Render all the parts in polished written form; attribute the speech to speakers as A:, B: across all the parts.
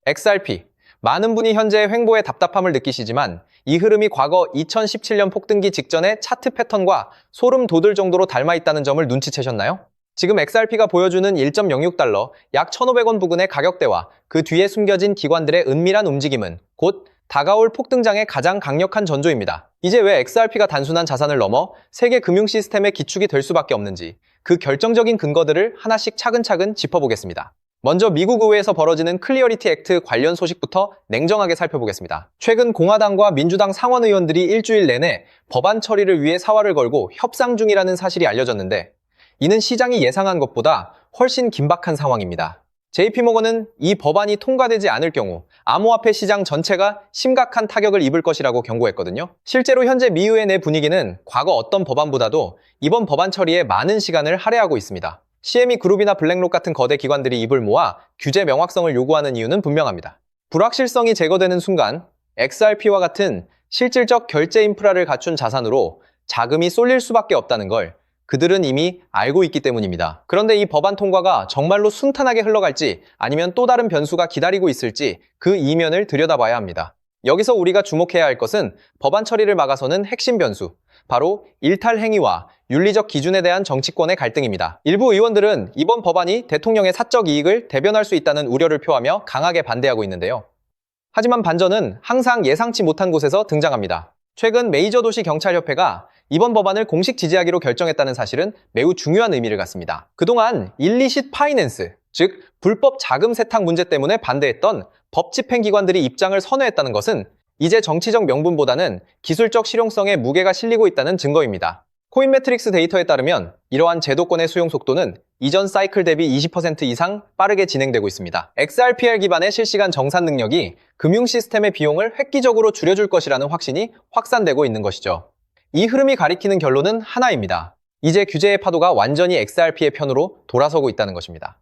A: XRP. 많은 분이 현재의 횡보에 답답함을 느끼시지만 이 흐름이 과거 2017년 폭등기 직전의 차트 패턴과 소름 돋을 정도로 닮아 있다는 점을 눈치채셨나요? 지금 XRP가 보여주는 1.06달러, 약 1,500원 부근의 가격대와 그 뒤에 숨겨진 기관들의 은밀한 움직임은 곧 다가올 폭등장의 가장 강력한 전조입니다. 이제 왜 XRP가 단순한 자산을 넘어 세계 금융 시스템의 기축이 될 수밖에 없는지 그 결정적인 근거들을 하나씩 차근차근 짚어보겠습니다. 먼저 미국 의회에서 벌어지는 클리어리티 액트 관련 소식부터 냉정하게 살펴보겠습니다. 최근 공화당과 민주당 상원 의원들이 일주일 내내 법안 처리를 위해 사활을 걸고 협상 중이라는 사실이 알려졌는데 이는 시장이 예상한 것보다 훨씬 긴박한 상황입니다. JP모건은 이 법안이 통과되지 않을 경우 암호화폐 시장 전체가 심각한 타격을 입을 것이라고 경고했거든요. 실제로 현재 미의회 내 분위기는 과거 어떤 법안보다도 이번 법안 처리에 많은 시간을 할애하고 있습니다. CME 그룹이나 블랙록 같은 거대 기관들이 입을 모아 규제 명확성을 요구하는 이유는 분명합니다. 불확실성이 제거되는 순간 XRP와 같은 실질적 결제 인프라를 갖춘 자산으로 자금이 쏠릴 수밖에 없다는 걸 그들은 이미 알고 있기 때문입니다. 그런데 이 법안 통과가 정말로 순탄하게 흘러갈지 아니면 또 다른 변수가 기다리고 있을지 그 이면을 들여다봐야 합니다. 여기서 우리가 주목해야 할 것은 법안 처리를 막아서는 핵심 변수, 바로 일탈 행위와 윤리적 기준에 대한 정치권의 갈등입니다. 일부 의원들은 이번 법안이 대통령의 사적 이익을 대변할 수 있다는 우려를 표하며 강하게 반대하고 있는데요. 하지만 반전은 항상 예상치 못한 곳에서 등장합니다. 최근 메이저 도시 경찰협회가 이번 법안을 공식 지지하기로 결정했다는 사실은 매우 중요한 의미를 갖습니다. 그동안 일리싯 파이낸스, 즉 불법 자금 세탁 문제 때문에 반대했던 법 집행기관들이 입장을 선회했다는 것은 이제 정치적 명분보다는 기술적 실용성에 무게가 실리고 있다는 증거입니다. 코인매트릭스 데이터에 따르면 이러한 제도권의 수용 속도는 이전 사이클 대비 20% 이상 빠르게 진행되고 있습니다. XRPR 기반의 실시간 정산 능력이 금융 시스템의 비용을 획기적으로 줄여줄 것이라는 확신이 확산되고 있는 것이죠. 이 흐름이 가리키는 결론은 하나입니다. 이제 규제의 파도가 완전히 XRP의 편으로 돌아서고 있다는 것입니다.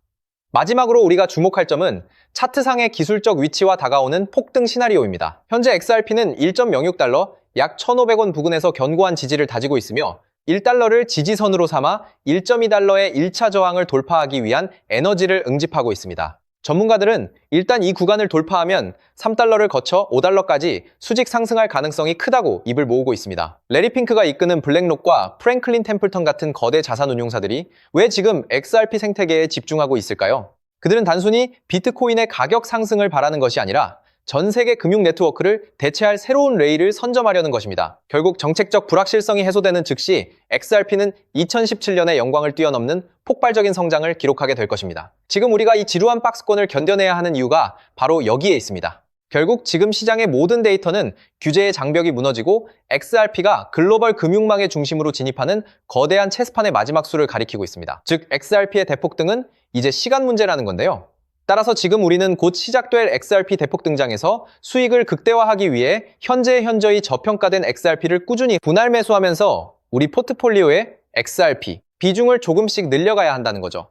A: 마지막으로 우리가 주목할 점은 차트상의 기술적 위치와 다가오는 폭등 시나리오입니다. 현재 XRP는 1.06달러, 약 1,500원 부근에서 견고한 지지를 다지고 있으며 1달러를 지지선으로 삼아 1.2달러의 1차 저항을 돌파하기 위한 에너지를 응집하고 있습니다. 전문가들은 일단 이 구간을 돌파하면 3달러를 거쳐 5달러까지 수직 상승할 가능성이 크다고 입을 모으고 있습니다. 레리 핑크가 이끄는 블랙록과 프랭클린 템플턴 같은 거대 자산운용사들이 왜 지금 XRP 생태계에 집중하고 있을까요? 그들은 단순히 비트코인의 가격 상승을 바라는 것이 아니라 전 세계 금융 네트워크를 대체할 새로운 레일을 선점하려는 것입니다. 결국 정책적 불확실성이 해소되는 즉시 XRP는 2017년의 영광을 뛰어넘는 폭발적인 성장을 기록하게 될 것입니다. 지금 우리가 이 지루한 박스권을 견뎌내야 하는 이유가 바로 여기에 있습니다. 결국 지금 시장의 모든 데이터는 규제의 장벽이 무너지고 XRP가 글로벌 금융망의 중심으로 진입하는 거대한 체스판의 마지막 수를 가리키고 있습니다. 즉 XRP의 대폭등은 이제 시간 문제라는 건데요. 따라서 지금 우리는 곧 시작될 XRP 대폭 등장에서 수익을 극대화하기 위해 현저히 저평가된 XRP를 꾸준히 분할 매수하면서 우리 포트폴리오의 XRP 비중을 조금씩 늘려가야 한다는 거죠.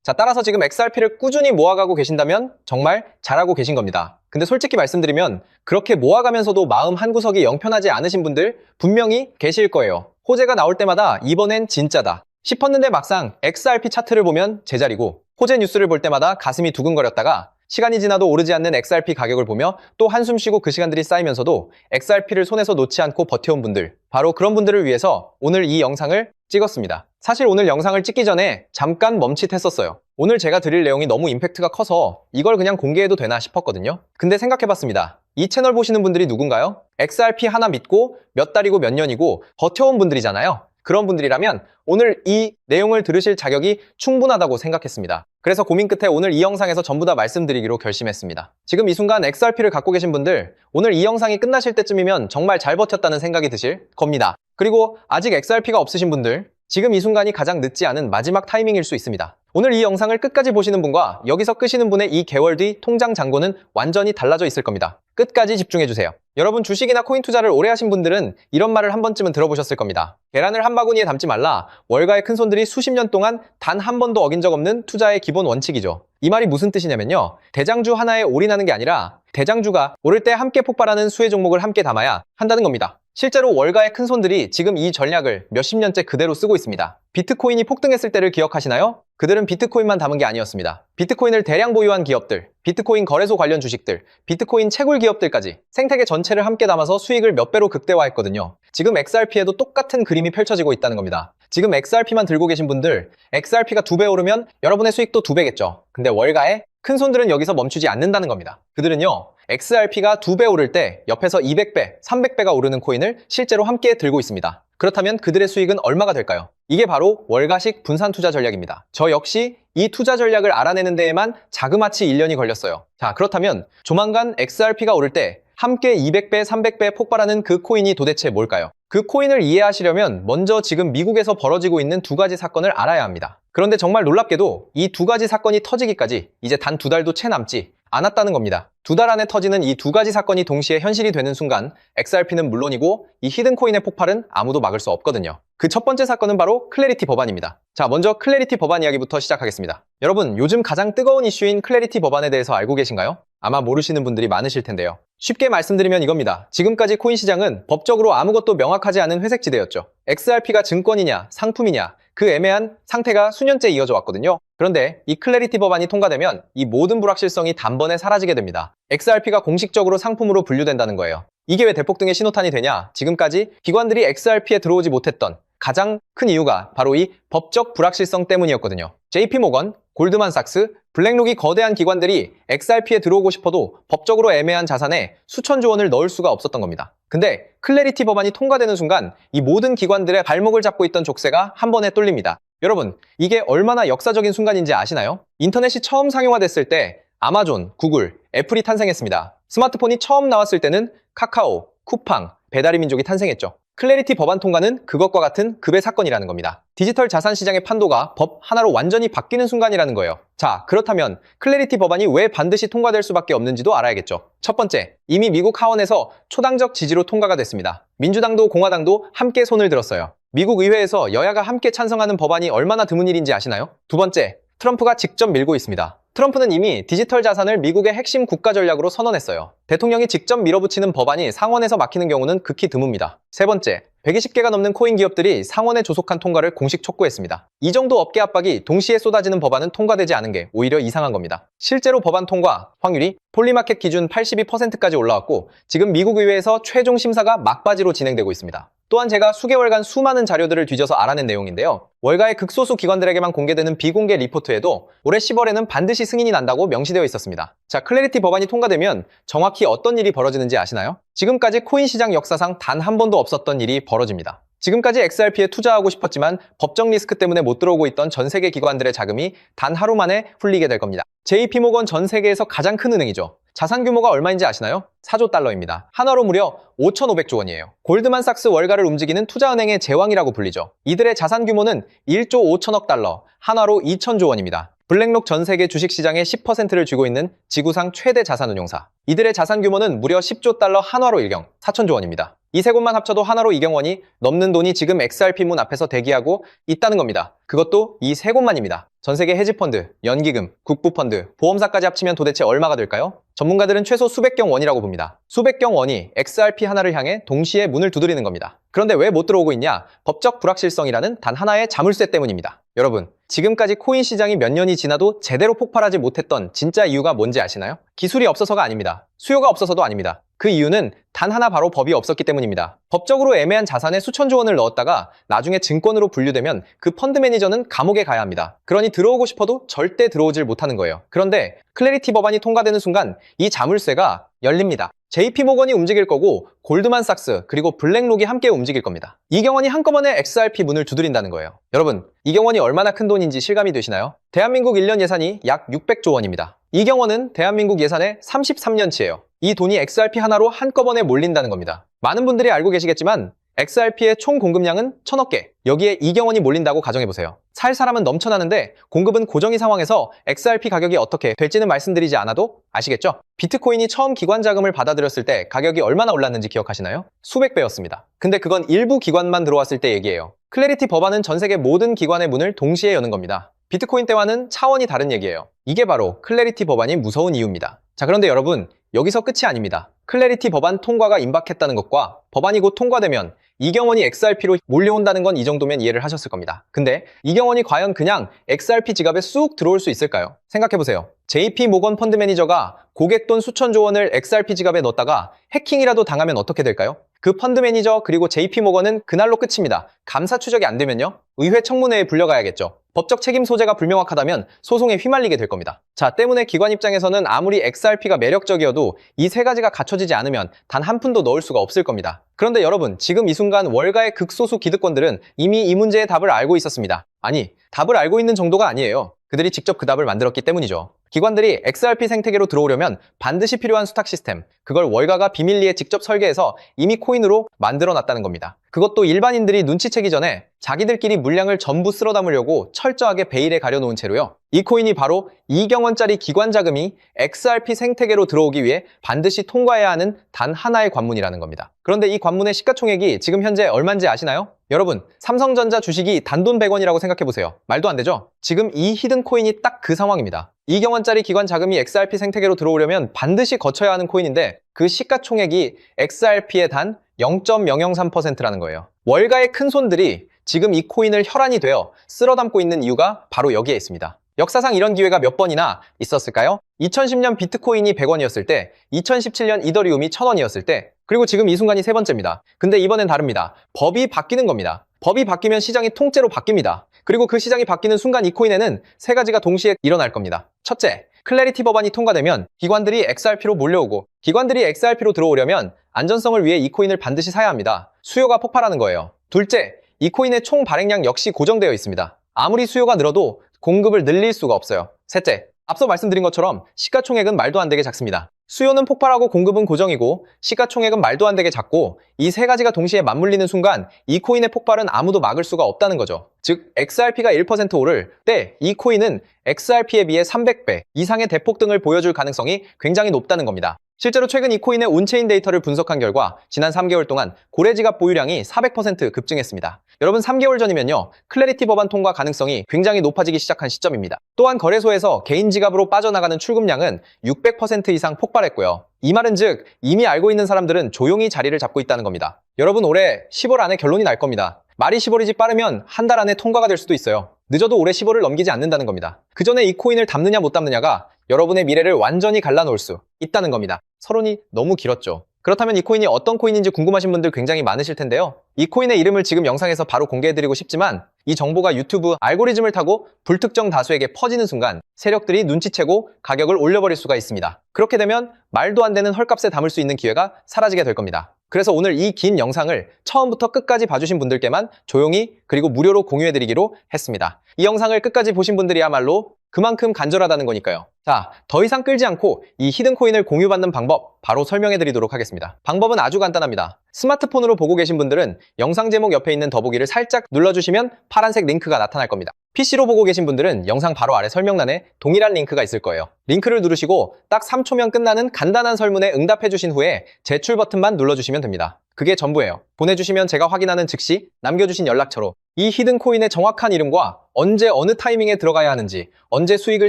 A: 자, 따라서 지금 XRP를 꾸준히 모아가고 계신다면 정말 잘하고 계신 겁니다. 근데 솔직히 말씀드리면 그렇게 모아가면서도 마음 한구석이 영편하지 않으신 분들 분명히 계실 거예요. 호재가 나올 때마다 이번엔 진짜다 싶었는데 막상 XRP 차트를 보면 제자리고 호재 뉴스를 볼 때마다 가슴이 두근거렸다가 시간이 지나도 오르지 않는 XRP 가격을 보며 또 한숨 쉬고 그 시간들이 쌓이면서도 XRP를 손에서 놓지 않고 버텨온 분들, 바로 그런 분들을 위해서 오늘 이 영상을 찍었습니다. 사실 오늘 영상을 찍기 전에 잠깐 멈칫했었어요. 오늘 제가 드릴 내용이 너무 임팩트가 커서 이걸 그냥 공개해도 되나 싶었거든요. 근데 생각해봤습니다. 이 채널 보시는 분들이 누군가요? XRP 하나 믿고 몇 달이고 몇 년이고 버텨온 분들이잖아요. 그런 분들이라면 오늘 이 내용을 들으실 자격이 충분하다고 생각했습니다. 그래서 고민 끝에 오늘 이 영상에서 전부 다 말씀드리기로 결심했습니다. 지금 이 순간 XRP를 갖고 계신 분들, 오늘 이 영상이 끝나실 때쯤이면 정말 잘 버텼다는 생각이 드실 겁니다. 그리고 아직 XRP가 없으신 분들, 지금 이 순간이 가장 늦지 않은 마지막 타이밍일 수 있습니다. 오늘 이 영상을 끝까지 보시는 분과 여기서 끄시는 분의 이 개월 뒤 통장 잔고는 완전히 달라져 있을 겁니다. 끝까지 집중해주세요. 여러분 주식이나 코인 투자를 오래 하신 분들은 이런 말을 한 번쯤은 들어보셨을 겁니다. 계란을 한 바구니에 담지 말라. 월가의 큰손들이 수십 년 동안 단 한 번도 어긴 적 없는 투자의 기본 원칙이죠. 이 말이 무슨 뜻이냐면요. 대장주 하나에 올인하는 게 아니라 대장주가 오를 때 함께 폭발하는 수혜 종목을 함께 담아야 한다는 겁니다. 실제로 월가의 큰손들이 지금 이 전략을 몇십 년째 그대로 쓰고 있습니다. 비트코인이 폭등했을 때를 기억하시나요? 그들은 비트코인만 담은 게 아니었습니다. 비트코인을 대량 보유한 기업들, 비트코인 거래소 관련 주식들, 비트코인 채굴 기업들까지 생태계 전체를 함께 담아서 수익을 몇 배로 극대화했거든요. 지금 XRP에도 똑같은 그림이 펼쳐지고 있다는 겁니다. 지금 XRP만 들고 계신 분들, XRP가 2배 오르면 여러분의 수익도 2배겠죠. 근데 월가의 큰손들은 여기서 멈추지 않는다는 겁니다. 그들은요, XRP가 2배 오를 때 옆에서 200배, 300배가 오르는 코인을 실제로 함께 들고 있습니다. 그렇다면 그들의 수익은 얼마가 될까요? 이게 바로 월가식 분산 투자 전략입니다. 저 역시 이 투자 전략을 알아내는 데에만 자그마치 1년이 걸렸어요. 자, 그렇다면 조만간 XRP가 오를 때 함께 200배, 300배 폭발하는 그 코인이 도대체 뭘까요? 그 코인을 이해하시려면 먼저 지금 미국에서 벌어지고 있는 두 가지 사건을 알아야 합니다. 그런데 정말 놀랍게도 이 두 가지 사건이 터지기까지 이제 단 2달도 채 남지 않았다는 겁니다. 2달 안에 터지는 이 두 가지 사건이 동시에 현실이 되는 순간 XRP는 물론이고 이 히든코인의 폭발은 아무도 막을 수 없거든요. 그 첫 번째 사건은 바로 클래리티 법안입니다. 자, 먼저 클래리티 법안 이야기부터 시작하겠습니다. 여러분, 요즘 가장 뜨거운 이슈인 클래리티 법안에 대해서 알고 계신가요? 아마 모르시는 분들이 많으실 텐데요. 쉽게 말씀드리면 이겁니다. 지금까지 코인 시장은 법적으로 아무것도 명확하지 않은 회색지대였죠. XRP가 증권이냐, 상품이냐, 그 애매한 상태가 수년째 이어져 왔거든요. 그런데 이 클래리티 법안이 통과되면 이 모든 불확실성이 단번에 사라지게 됩니다. XRP가 공식적으로 상품으로 분류된다는 거예요. 이게 왜 대폭등의 신호탄이 되냐? 지금까지 기관들이 XRP에 들어오지 못했던 가장 큰 이유가 바로 이 법적 불확실성 때문이었거든요. JP모건, 골드만삭스, 블랙록이 거대한 기관들이 XRP에 들어오고 싶어도 법적으로 애매한 자산에 수천조 원을 넣을 수가 없었던 겁니다. 근데 클래리티 법안이 통과되는 순간 이 모든 기관들의 발목을 잡고 있던 족쇄가 한 번에 뚫립니다. 여러분, 이게 얼마나 역사적인 순간인지 아시나요? 인터넷이 처음 상용화됐을 때 아마존, 구글, 애플이 탄생했습니다. 스마트폰이 처음 나왔을 때는 카카오, 쿠팡, 배달의 민족이 탄생했죠. 클래리티 법안 통과는 그것과 같은 급의 사건이라는 겁니다. 디지털 자산 시장의 판도가 법 하나로 완전히 바뀌는 순간이라는 거예요. 자, 그렇다면 클래리티 법안이 왜 반드시 통과될 수밖에 없는지도 알아야겠죠. 첫 번째, 이미 미국 하원에서 초당적 지지로 통과가 됐습니다. 민주당도 공화당도 함께 손을 들었어요. 미국 의회에서 여야가 함께 찬성하는 법안이 얼마나 드문 일인지 아시나요? 두 번째, 트럼프가 직접 밀고 있습니다. 트럼프는 이미 디지털 자산을 미국의 핵심 국가 전략으로 선언했어요. 대통령이 직접 밀어붙이는 법안이 상원에서 막히는 경우는 극히 드뭅니다. 세 번째, 120개가 넘는 코인 기업들이 상원에 조속한 통과를 공식 촉구했습니다. 이 정도 업계 압박이 동시에 쏟아지는 법안은 통과되지 않은 게 오히려 이상한 겁니다. 실제로 법안 통과 확률이 폴리마켓 기준 82%까지 올라왔고 지금 미국 의회에서 최종 심사가 막바지로 진행되고 있습니다. 또한 제가 수개월간 수많은 자료들을 뒤져서 알아낸 내용인데요. 월가의 극소수 기관들에게만 공개되는 비공개 리포트에도 올해 10월에는 반드시 승인이 난다고 명시되어 있었습니다. 자, 클래리티 법안이 통과되면 정확히 어떤 일이 벌어지는지 아시나요? 지금까지 코인 시장 역사상 단 한 번도 없었던 일이 벌어집니다. 지금까지 XRP에 투자하고 싶었지만 법적 리스크 때문에 못 들어오고 있던 전 세계 기관들의 자금이 단 하루 만에 풀리게 될 겁니다. JP모건 전 세계에서 가장 큰 은행이죠. 자산 규모가 얼마인지 아시나요? 4조 달러입니다. 한화로 무려 5,500조 원이에요. 골드만삭스 월가를 움직이는 투자은행의 제왕이라고 불리죠. 이들의 자산 규모는 1조 5천억 달러, 한화로 2천조 원입니다. 블랙록 전 세계 주식시장의 10%를 쥐고 있는 지구상 최대 자산운용사. 이들의 자산 규모는 무려 10조 달러 한화로 1경, 4천조 원입니다. 이 세 곳만 합쳐도 한화로 2경 원이 넘는 돈이 지금 XRP 문 앞에서 대기하고 있다는 겁니다. 그것도 이 세 곳만입니다. 전 세계 헤지펀드, 연기금, 국부펀드, 보험사까지 합치면 도대체 얼마가 될까요? 전문가들은 최소 수백경 원이라고 봅니다. 수백경 원이 XRP 하나를 향해 동시에 문을 두드리는 겁니다. 그런데 왜 못 들어오고 있냐? 법적 불확실성이라는 단 하나의 자물쇠 때문입니다. 여러분, 지금까지 코인 시장이 몇 년이 지나도 제대로 폭발하지 못했던 진짜 이유가 뭔지 아시나요? 기술이 없어서가 아닙니다. 수요가 없어서도 아닙니다. 그 이유는 단 하나 바로 법이 없었기 때문입니다. 법적으로 애매한 자산에 수천조 원을 넣었다가 나중에 증권으로 분류되면 그 펀드 매니저는 감옥에 가야 합니다. 그러니 들어오고 싶어도 절대 들어오질 못하는 거예요. 그런데 클래리티 법안이 통과되는 순간 이 자물쇠가 열립니다. JP모건이 움직일 거고 골드만삭스 그리고 블랙록이 함께 움직일 겁니다. 이경원이 한꺼번에 XRP 문을 두드린다는 거예요. 여러분, 이경원이 얼마나 큰 돈인지 실감이 되시나요? 대한민국 1년 예산이 약 600조 원입니다. 이경원은 대한민국 예산의 33년치예요. 이 돈이 XRP 하나로 한꺼번에 몰린다는 겁니다. 많은 분들이 알고 계시겠지만 XRP의 총 공급량은 1000억 개. 여기에 이경원이 몰린다고 가정해보세요. 살 사람은 넘쳐나는데 공급은 고정인 상황에서 XRP 가격이 어떻게 될지는 말씀드리지 않아도 아시겠죠? 비트코인이 처음 기관 자금을 받아들였을 때 가격이 얼마나 올랐는지 기억하시나요? 수백 배였습니다. 근데 그건 일부 기관만 들어왔을 때 얘기예요. 클래리티 법안은 전 세계 모든 기관의 문을 동시에 여는 겁니다. 비트코인 때와는 차원이 다른 얘기예요. 이게 바로 클래리티 법안이 무서운 이유입니다. 자, 그런데 여러분, 여기서 끝이 아닙니다. 클래리티 법안 통과가 임박했다는 것과 법안이 곧 통과되면 이경원이 XRP로 몰려온다는 건 이 정도면 이해를 하셨을 겁니다. 근데 이경원이 과연 그냥 XRP 지갑에 쑥 들어올 수 있을까요? 생각해보세요. JP 모건 펀드 매니저가 고객돈 수천조 원을 XRP 지갑에 넣었다가 해킹이라도 당하면 어떻게 될까요? 그 펀드 매니저 그리고 JP 모건은 그날로 끝입니다. 감사 추적이 안 되면요? 의회 청문회에 불려가야겠죠. 법적 책임 소재가 불명확하다면 소송에 휘말리게 될 겁니다. 자, 때문에 기관 입장에서는 아무리 XRP가 매력적이어도 이 세 가지가 갖춰지지 않으면 단 한 푼도 넣을 수가 없을 겁니다. 그런데 여러분, 지금 이 순간 월가의 극소수 기득권들은 이미 이 문제의 답을 알고 있었습니다. 아니, 답을 알고 있는 정도가 아니에요. 그들이 직접 그 답을 만들었기 때문이죠. 기관들이 XRP 생태계로 들어오려면 반드시 필요한 수탁 시스템, 그걸 월가가 비밀리에 직접 설계해서 이미 코인으로 만들어놨다는 겁니다. 그것도 일반인들이 눈치채기 전에 자기들끼리 물량을 전부 쓸어 담으려고 철저하게 베일에 가려놓은 채로요. 이 코인이 바로 2경원짜리 기관 자금이 XRP 생태계로 들어오기 위해 반드시 통과해야 하는 단 하나의 관문이라는 겁니다. 그런데 이 관문의 시가총액이 지금 현재 얼마인지 아시나요? 여러분, 삼성전자 주식이 단돈 100원이라고 생각해보세요. 말도 안 되죠? 지금 이 히든 코인이 딱 그 상황입니다. 2경원짜리 기관 자금이 XRP 생태계로 들어오려면 반드시 거쳐야 하는 코인인데 그 시가총액이 XRP의 단 0.003%라는 거예요. 월가의 큰 손들이 지금 이 코인을 혈안이 되어 쓸어 담고 있는 이유가 바로 여기에 있습니다. 역사상 이런 기회가 몇 번이나 있었을까요? 2010년 비트코인이 100원이었을 때, 2017년 이더리움이 1000원이었을 때, 그리고 지금 이 순간이 세 번째입니다. 근데 이번엔 다릅니다. 법이 바뀌는 겁니다. 법이 바뀌면 시장이 통째로 바뀝니다. 그리고 그 시장이 바뀌는 순간 이 코인에는 세 가지가 동시에 일어날 겁니다. 첫째, 클래리티 법안이 통과되면 기관들이 XRP로 몰려오고 기관들이 XRP로 들어오려면 안전성을 위해 이 코인을 반드시 사야 합니다. 수요가 폭발하는 거예요. 둘째, 이 코인의 총 발행량 역시 고정되어 있습니다. 아무리 수요가 늘어도 공급을 늘릴 수가 없어요. 셋째, 앞서 말씀드린 것처럼 시가총액은 말도 안 되게 작습니다. 수요는 폭발하고 공급은 고정이고 시가총액은 말도 안 되게 작고 이 세 가지가 동시에 맞물리는 순간 이 코인의 폭발은 아무도 막을 수가 없다는 거죠. 즉 XRP가 1% 오를 때 이 코인은 XRP에 비해 300배 이상의 대폭등을 보여줄 가능성이 굉장히 높다는 겁니다. 실제로 최근 이 코인의 온체인 데이터를 분석한 결과 지난 3개월 동안 고래지갑 보유량이 400% 급증했습니다. 여러분 3개월 전이면요. 클래리티 법안 통과 가능성이 굉장히 높아지기 시작한 시점입니다. 또한 거래소에서 개인 지갑으로 빠져나가는 출금량은 600% 이상 폭발했고요. 이 말은 즉 이미 알고 있는 사람들은 조용히 자리를 잡고 있다는 겁니다. 여러분 올해 10월 안에 결론이 날 겁니다. 말이 10월이지 빠르면 한 달 안에 통과가 될 수도 있어요. 늦어도 올해 10월을 넘기지 않는다는 겁니다. 그 전에 이 코인을 담느냐 못 담느냐가 여러분의 미래를 완전히 갈라놓을 수 있다는 겁니다. 서론이 너무 길었죠. 그렇다면 이 코인이 어떤 코인인지 궁금하신 분들 굉장히 많으실 텐데요. 이 코인의 이름을 지금 영상에서 바로 공개해드리고 싶지만 이 정보가 유튜브 알고리즘을 타고 불특정 다수에게 퍼지는 순간 세력들이 눈치채고 가격을 올려버릴 수가 있습니다. 그렇게 되면 말도 안 되는 헐값에 담을 수 있는 기회가 사라지게 될 겁니다. 그래서 오늘 이 긴 영상을 처음부터 끝까지 봐주신 분들께만 조용히 그리고 무료로 공유해드리기로 했습니다. 이 영상을 끝까지 보신 분들이야말로 그만큼 간절하다는 거니까요. 자, 더 이상 끌지 않고 이 히든 코인을 공유받는 방법 바로 설명해 드리도록 하겠습니다. 방법은 아주 간단합니다. 스마트폰으로 보고 계신 분들은 영상 제목 옆에 있는 더보기를 살짝 눌러주시면 파란색 링크가 나타날 겁니다. PC로 보고 계신 분들은 영상 바로 아래 설명란에 동일한 링크가 있을 거예요. 링크를 누르시고 딱 3초면 끝나는 간단한 설문에 응답해 주신 후에 제출 버튼만 눌러주시면 됩니다. 그게 전부예요. 보내주시면 제가 확인하는 즉시 남겨주신 연락처로 이 히든 코인의 정확한 이름과 언제 어느 타이밍에 들어가야 하는지, 언제 수익을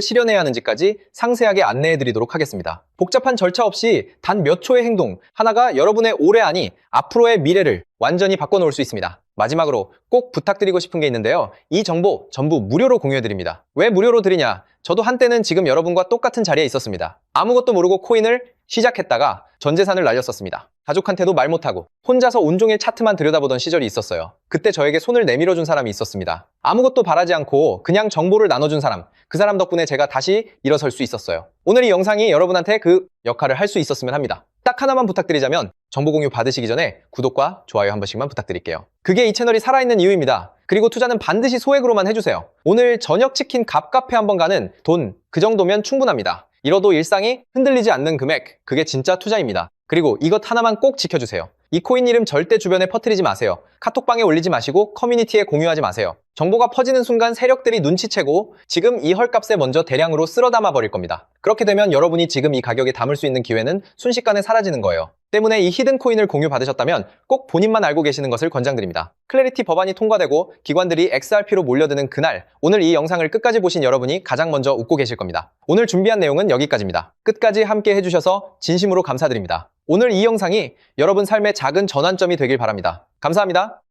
A: 실현해야 하는지까지 상세하게 안내해 드리도록 하겠습니다. 복잡한 절차 없이 단 몇 초의 행동 하나가 여러분의 올해 아니 앞으로의 미래를 완전히 바꿔놓을 수 있습니다. 마지막으로 꼭 부탁드리고 싶은 게 있는데요. 이 정보 전부 무료로 공유해 드립니다. 왜 무료로 드리냐? 저도 한때는 지금 여러분과 똑같은 자리에 있었습니다. 아무것도 모르고 코인을 시작했다가 전 재산을 날렸었습니다. 가족한테도 말 못하고 혼자서 온종일 차트만 들여다보던 시절이 있었어요. 그때 저에게 손을 내밀어준 사람이 있었습니다. 아무것도 바라지 않고 그냥 정보를 나눠준 사람, 그 사람 덕분에 제가 다시 일어설 수 있었어요. 오늘 이 영상이 여러분한테 그 역할을 할 수 있었으면 합니다. 딱 하나만 부탁드리자면 정보 공유 받으시기 전에 구독과 좋아요 한 번씩만 부탁드릴게요. 그게 이 채널이 살아있는 이유입니다. 그리고 투자는 반드시 소액으로만 해주세요. 오늘 저녁 치킨 갑카페 한번 가는 돈, 그 정도면 충분합니다. 잃어도 일상이 흔들리지 않는 금액, 그게 진짜 투자입니다. 그리고 이것 하나만 꼭 지켜주세요. 이 코인 이름 절대 주변에 퍼뜨리지 마세요. 카톡방에 올리지 마시고 커뮤니티에 공유하지 마세요. 정보가 퍼지는 순간 세력들이 눈치채고 지금 이 헐값에 먼저 대량으로 쓸어 담아 버릴 겁니다. 그렇게 되면 여러분이 지금 이 가격에 담을 수 있는 기회는 순식간에 사라지는 거예요. 때문에 이 히든 코인을 공유받으셨다면 꼭 본인만 알고 계시는 것을 권장드립니다. 클래리티 법안이 통과되고 기관들이 XRP로 몰려드는 그날, 오늘 이 영상을 끝까지 보신 여러분이 가장 먼저 웃고 계실 겁니다. 오늘 준비한 내용은 여기까지입니다. 끝까지 함께 해주셔서 진심으로 감사드립니다. 오늘 이 영상이 여러분 삶의 작은 전환점이 되길 바랍니다. 감사합니다.